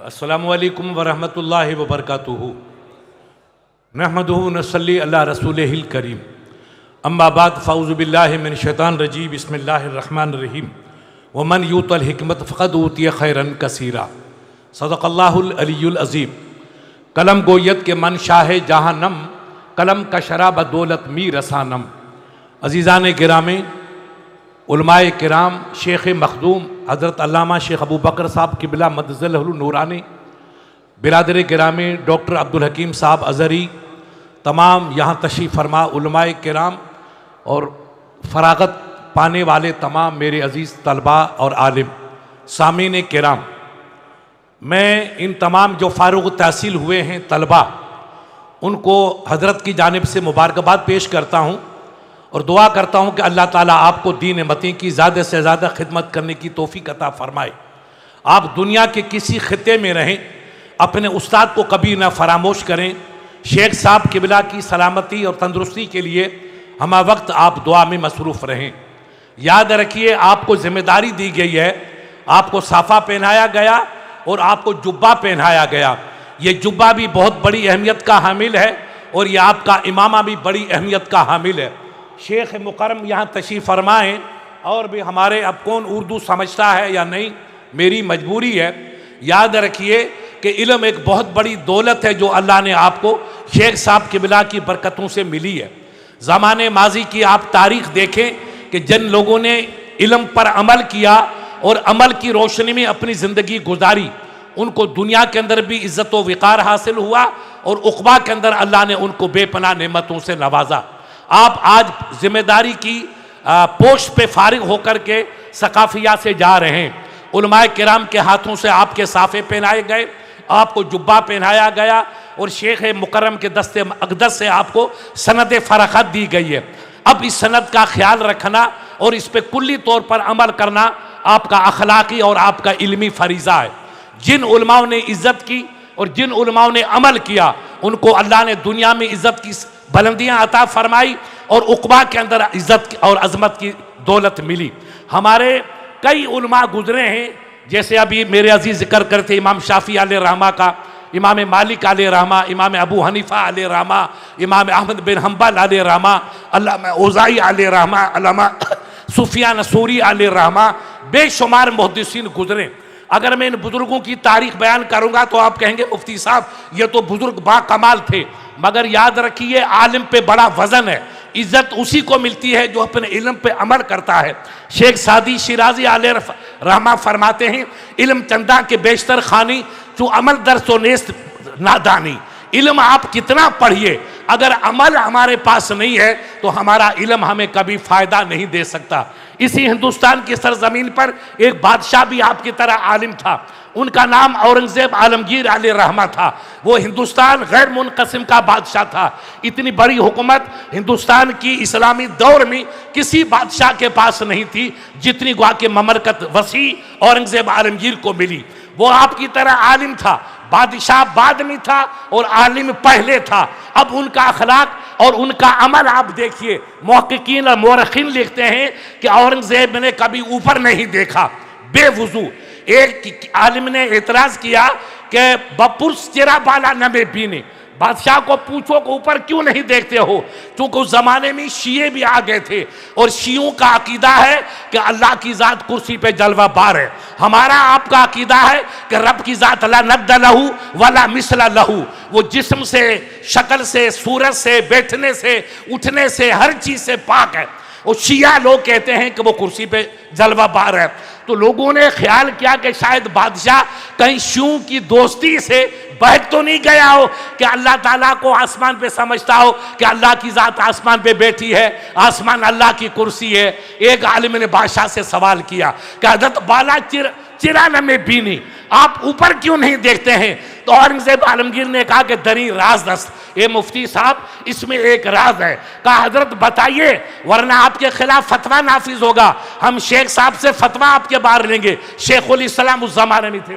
السلام علیکم ورحمۃ اللہ وبرکاتہ۔ نحمدہ نصلی علی رسولہ الکریم، اما بعد فاعوذ باللہ من الشیطان الرجیم، بسم اللہ الرحمن الرحیم۔ ومن یؤت الحکمت فقد اوتی خیرا کثیرا، صدق اللہ العلی العظیم۔ قلم گویت کے من شاہ جہاں نم، قلم کا شراب دولت می رسانم۔ عزیزان گرامی، علماء کرام، شیخ مخدوم حضرت علامہ شیخ ابو بکر صاحب قبلہ مدظلہ النورانی، برادر گرامی ڈاکٹر عبدالحکیم صاحب ازہری، تمام یہاں تشریف فرما علماء کرام اور فراغت پانے والے تمام میرے عزیز طلباء اور عالم، سامعین کرام، میں ان تمام جو فارغ التحصیل ہوئے ہیں طلباء، ان کو حضرت کی جانب سے مبارکباد پیش کرتا ہوں اور دعا کرتا ہوں کہ اللہ تعالیٰ آپ کو دین متین کی زیادہ سے زیادہ خدمت کرنے کی توفیق عطا فرمائے۔ آپ دنیا کے کسی خطے میں رہیں، اپنے استاد کو کبھی نہ فراموش کریں۔ شیخ صاحب قبلہ کی سلامتی اور تندرستی کے لیے ہمہ وقت آپ دعا میں مصروف رہیں۔ یاد رکھیے، آپ کو ذمہ داری دی گئی ہے، آپ کو صافہ پہنایا گیا اور آپ کو جبہ پہنایا گیا۔ یہ جبہ بھی بہت بڑی اہمیت کا حامل ہے اور یہ آپ کا امامہ بھی بڑی اہمیت کا حامل ہے۔ شیخ مکرم یہاں تشریف فرمائیں، اور بھی ہمارے اب کون اردو سمجھتا ہے یا نہیں، میری مجبوری ہے۔ یاد رکھیے کہ علم ایک بہت بڑی دولت ہے جو اللہ نے آپ کو شیخ صاحب قبلہ کی برکتوں سے ملی ہے۔ زمانے ماضی کی آپ تاریخ دیکھیں کہ جن لوگوں نے علم پر عمل کیا اور عمل کی روشنی میں اپنی زندگی گزاری، ان کو دنیا کے اندر بھی عزت و وقار حاصل ہوا اور عقبہ کے اندر اللہ نے ان کو بے پناہ نعمتوں سے نوازا۔ آپ آج ذمہ داری کی پوسٹ پہ فارغ ہو کر کے ثقافیہ سے جا رہے ہیں۔ علماء کرام کے ہاتھوں سے آپ کے صافے پہنائے گئے، آپ کو جبہ پہنایا گیا اور شیخ مکرم کے دست اقدس سے آپ کو سند فرخت دی گئی ہے۔ اب اس سند کا خیال رکھنا اور اس پہ کلی طور پر عمل کرنا آپ کا اخلاقی اور آپ کا علمی فریضہ ہے۔ جن علماء نے عزت کی اور جن علماء نے عمل کیا، ان کو اللہ نے دنیا میں عزت کی بلندیاں عطا فرمائی اور عقبہ کے اندر عزت اور عظمت کی دولت ملی۔ ہمارے کئی علماء گزرے ہیں، جیسے ابھی میرے عزیز ذکر کرتے امام شافعی علیہ رحمہ کا، امام مالک علیہ رحمہ، امام ابو حنیفہ علیہ رحمہ، امام احمد بن حنبل علیہ رحمہ، علامہ اوزاعی علیہ رحمہ، علامہ سفیان ثوری علیہ رحمہ، بے شمار محدثین گزرے۔ اگر میں ان بزرگوں کی تاریخ بیان کروں گا تو آپ کہیں گے مفتی صاحب یہ تو بزرگ با کمال تھے، مگر یاد رکھیے عالم پہ بڑا وزن ہے۔ عزت اسی کو ملتی ہے جو اپنے علم پہ عمل کرتا ہے۔ شیخ سعدی شیرازی علیہ رحمہ فرماتے ہیں، علم چندہ کے بیشتر خانی جو عمل درس و نیست نادانی۔ علم آپ کتنا پڑھیے، اگر عمل ہمارے پاس نہیں ہے تو ہمارا علم ہمیں کبھی فائدہ نہیں دے سکتا۔ اسی ہندوستان کی سرزمین پر ایک بادشاہ بھی آپ کی طرح عالم تھا، ان کا نام اورنگزیب عالمگیر علیہ رحمہ تھا۔ وہ ہندوستان غیر منقسم کا بادشاہ تھا۔ اتنی بڑی حکومت ہندوستان کی اسلامی دور میں کسی بادشاہ کے پاس نہیں تھی جتنی گوا کہ مملکت وسیع اورنگزیب عالمگیر کو ملی۔ وہ آپ کی طرح عالم تھا، بادشاہ بعد میں تھا اور عالم پہلے تھا۔ اب ان کا اخلاق اور ان کا عمل آپ دیکھیے، محققین اور مورخین لکھتے ہیں کہ اورنگزیب نے کبھی اوپر نہیں دیکھا، بے وضو۔ ایک عالم نے اعتراض کیا کہ بپرس چرا بالا نمے پینے، بادشاہ کو پوچھو کہ اوپر کیوں نہیں دیکھتے ہو؟ چونکہ اس زمانے میں شیعہ بھی آ گئے تھے اور شیعوں کا عقیدہ ہے کہ اللہ کی ذات کرسی پہ جلوہ بار ہے۔ ہمارا آپ کا عقیدہ ہے کہ رب کی ذات لا ند لہو ولا مثل لہو، وہ جسم سے، شکل سے، صورت سے، بیٹھنے سے، اٹھنے سے، ہر چیز سے پاک ہے۔ اور شیعہ لوگ کہتے ہیں کہ وہ کرسی پہ جلوہ بار ہے۔ تو لوگوں نے خیال کیا کہ شاید بادشاہ کہیں شیعوں کی دوستی سے بہک تو نہیں گیا ہو کہ اللہ تعالیٰ کو آسمان پہ سمجھتا ہو کہ اللہ کی ذات آسمان پہ بیٹھی ہے، آسمان اللہ کی کرسی ہے۔ ایک عالم نے بادشاہ سے سوال کیا کہ حضرت بالا چرانہ میں بینی، آپ اوپر کیوں نہیں دیکھتے ہیں؟ تو اورنگزیب عالمگیر نے کہا کہ دری راز دست، اے مفتی صاحب اس میں ایک راز ہے۔ کہا حضرت بتائیے ورنہ آپ کے خلاف فتویٰ نافذ ہوگا، ہم شیخ صاحب سے فتویٰ آپ کے بار لیں گے۔ شیخ الاسلام اس زمانے میں تھے۔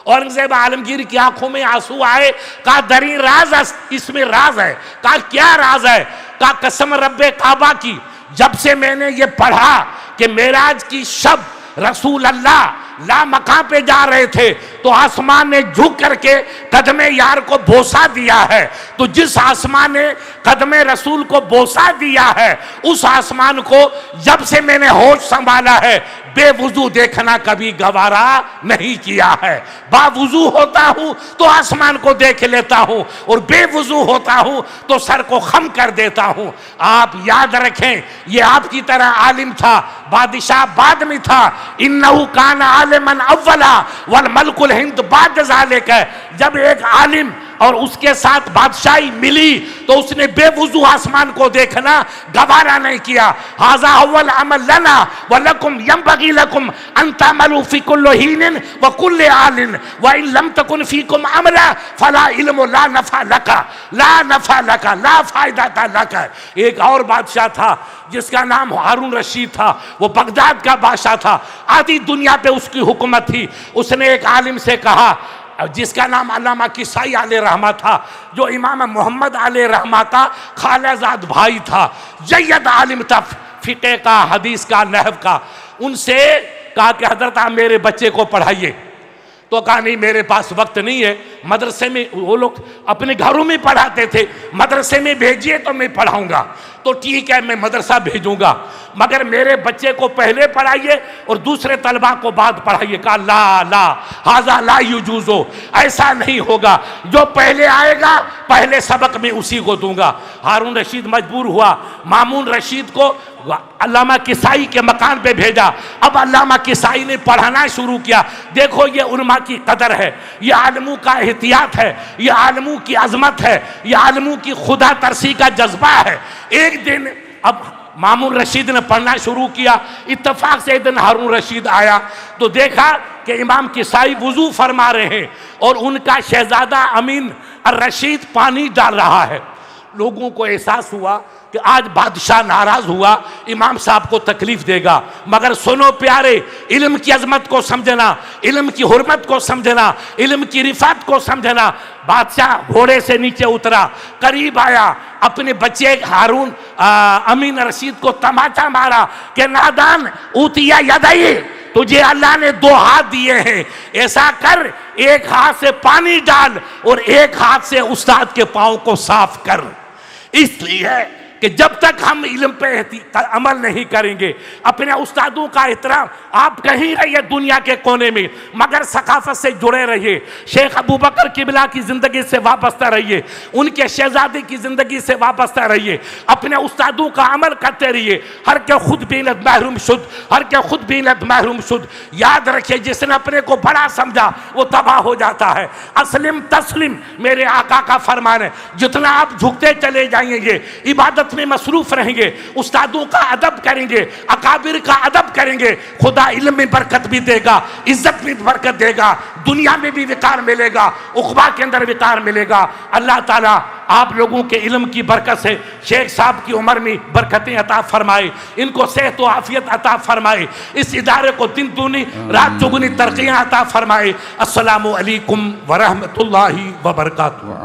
اورنگزیب عالمگیر کی آنکھوں میں آنسو آئے، کہا دری راز است، اس میں راز ہے۔ کہا کیا راز ہے؟ کہا قسم رب کعبہ کی، جب سے میں نے یہ پڑھا کہ معراج کی شب رسول اللہ لا مقام پہ جا رہے تھے، تو آسمان نے جھک کر کے قدم یار کو بوسا دیا ہے. تو جس آسمان نے قدم رسول کو بوسا دیا ہے اس آسمان کو جب سے میں نے ہوش سنبھالا ہے بے وضو دیکھنا کبھی گوارا نہیں کیا ہے. با وضو ہوتا ہوں تو آسمان کو دیکھ لیتا ہوں اور بے وضو ہوتا ہوں تو سر کو خم کر دیتا ہوں. آپ یاد رکھیں یہ آپ کی طرح عالم تھا, بادشاہ بعد میں تھا. انہو کان عالما اولا والملک الہند بعد ذالک. جب ایک عالم اور اس کے ساتھ بادشاہی ملی تو اس نے بے وضو آسمان کو دیکھنا گوارا نہیں کیا. ھذا اول عمل لنا ولکم ینبغی لکم ان تعملوا فی کل حین وکل عال وان لم تکن فیکم عملا فلا علم لا نفع لک لا نفع لک لا فائدہ لک. ایک اور بادشاہ تھا جس کا نام ہارون رشید تھا, وہ بغداد کا بادشاہ تھا, آدھی دنیا پہ اس کی حکومت تھی. اس نے ایک عالم سے کہا جس کا نام علامہ کسائی علیہ رحمہ تھا, جو امام محمد علیہ رحمہ کا خالہ زاد بھائی تھا, جید عالم تھا فقہ کا, حدیث کا, نحو کا. ان سے کہا کہ حضرت آپ میرے بچے کو پڑھائیے. تو کہا نہیں میرے پاس وقت نہیں ہے, مدرسے میں وہ لوگ اپنے گھروں میں پڑھاتے تھے, مدرسے میں بھیجیے تو میں پڑھاؤں گا. تو ٹھیک ہے میں مدرسہ بھیجوں گا مگر میرے بچے کو پہلے پڑھائیے اور دوسرے طلبہ کو بعد پڑھائیے. کہا لا لا ھذا لا یجوزو, ایسا نہیں ہوگا, جو پہلے آئے گا پہلے سبق میں اسی کو دوں گا. ہارون رشید مجبور ہوا, مامون رشید کو علامہ کسائی کے مکان پہ بھیجا. اب علامہ کسائی نے پڑھانا شروع کیا. دیکھو یہ علماء کی قدر ہے, یہ عالموں کا احتیاط ہے, یہ عالموں کی عظمت ہے, یہ عالموں کی خدا ترسی کا جذبہ ہے. ایک دن اب مامون رشید نے پڑھنا شروع کیا, اتفاق سے ایک دن ہارون رشید آیا تو دیکھا کہ امام کسائی وضو فرما رہے ہیں اور ان کا شہزادہ امین الرشید پانی ڈال رہا ہے. لوگوں کو احساس ہوا کہ آج بادشاہ ناراض ہوا, امام صاحب کو تکلیف دے گا. مگر سنو پیارے, علم کی عظمت کو سمجھنا, علم کی حرمت کو سمجھنا, علم کی رفعت کو سمجھنا. بادشاہ گھوڑے سے نیچے اترا, قریب آیا, اپنے بچے ہارون امین رشید کو تماچا مارا کہ نادان اوتیا یدئی, تجھے اللہ نے 2 ہاتھ دیے ہیں, ایسا کر ایک ہاتھ سے پانی ڈال اور ایک ہاتھ سے استاد کے پاؤں کو صاف کر. اس لیے کہ جب تک ہم علم پہ عمل نہیں کریں گے, اپنے استادوں کا احترام, آپ کہیں رہیے دنیا کے کونے میں مگر ثقافت سے جڑے رہیے. شیخ ابو بکر قبلہ کی زندگی سے وابستہ رہیے, ان کے شہزادے کی زندگی سے وابستہ رہیے, اپنے استادوں کا عمل کرتے رہیے. ہر کے خود بینت محروم شد, ہر کے خود بینت محروم شد. یاد رکھیے جس نے اپنے کو بڑا سمجھا وہ تباہ ہو جاتا ہے. اسلم تسلم میرے آقا کا فرمان ہے. جتنا آپ جھکتے چلے جائیں گے, عبادت میں مصروف رہیں گے, استادوں کا ادب کریں گے, اکابر کا ادب کریں گے, خدا علم میں برکت بھی دے گا, عزت میں برکت دے گا, دنیا میں بھی وقار ملے گا, عقبہ کے اندر وقار ملے گا. اللہ تعالیٰ آپ لوگوں کے علم کی برکت سے شیخ صاحب کی عمر میں برکتیں عطا فرمائے, ان کو صحت و عافیت عطا فرمائے, اس ادارے کو دن دونی رات چگنی ترقیاں عطا فرمائے. السلام علیکم ورحمۃ اللہ وبرکاتہ.